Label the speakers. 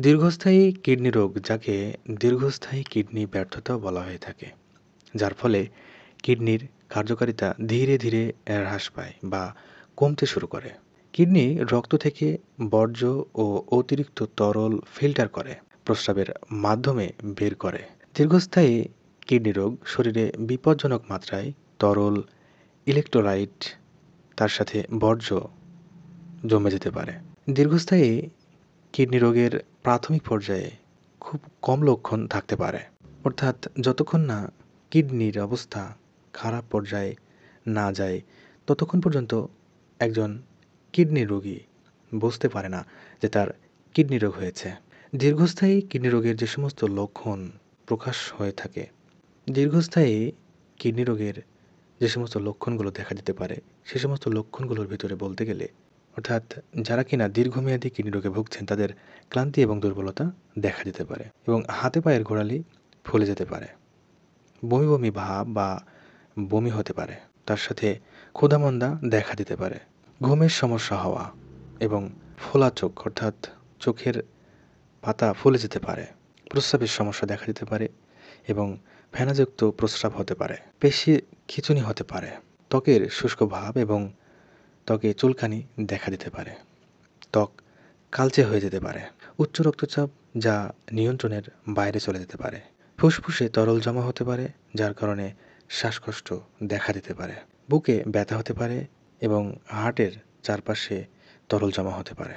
Speaker 1: দীর্ঘস্থায়ী কিডনি রোগ, যাকে দীর্ঘস্থায়ী কিডনি ব্যর্থতাও বলা হয়ে থাকে, যার ফলে কিডনির কার্যকারিতা ধীরে ধীরে হ্রাস পায় বা কমতে শুরু করে। কিডনি রক্ত থেকে বর্জ্য ও অতিরিক্ত তরল ফিল্টার করে প্রস্রাবের মাধ্যমে বের করে। দীর্ঘস্থায়ী কিডনি রোগ শরীরে বিপজ্জনক মাত্রায় তরল ইলেক্ট্রোলাইট, তার সাথে বর্জ্য জমে যেতে পারে। দীর্ঘস্থায়ী কিডনি রোগের প্রাথমিক পর্যায়ে খুব কম লক্ষণ থাকতে পারে, অর্থাৎ যতক্ষণ না কিডনির অবস্থা খারাপ পর্যায়ে না যায় ততক্ষণ পর্যন্ত একজন কিডনি রোগী বুঝতে পারে না যে তার কিডনি রোগ হয়েছে। দীর্ঘস্থায়ী কিডনি রোগের যে সমস্ত লক্ষণ প্রকাশ হয়ে থাকে, দীর্ঘস্থায়ী কিডনি রোগের যে সমস্ত লক্ষণগুলো দেখা দিতে পারে, সে সমস্ত লক্ষণগুলোর ভিতরে বলতে গেলে, অর্থাৎ যারা কিনা দীর্ঘমেয়াদী কিডনি রোগে ভুগছেন তাদের ক্লান্তি এবং দুর্বলতা দেখা দিতে পারে এবং হাতে পায়ের গোড়ালি ফুলে যেতে পারে, বমি বমি ভাব বা বমি হতে পারে, তার সাথে ক্ষুধামন্দা দেখা দিতে পারে, ঘুমের সমস্যা হওয়া এবং ফোলা চোখ, অর্থাৎ চোখের পাতা ফুলে যেতে পারে, প্রস্রাবের সমস্যা দেখা দিতে পারে এবং ফেনাযুক্ত প্রস্রাব হতে পারে, পেশি খিঁচুনি হতে পারে, ত্বকের শুষ্ক ভাব এবং ত্বকে চুলকানি দেখা দিতে পারে, ত্বক কালচে হয়ে যেতে পারে, উচ্চ রক্তচাপ যা নিয়ন্ত্রণের বাইরে চলে যেতে পারে, ফুসফুসে তরল জমা হতে পারে যার কারণে শ্বাসকষ্ট দেখা দিতে পারে, বুকে ব্যথা হতে পারে এবং হার্টের চারপাশে তরল জমা হতে পারে।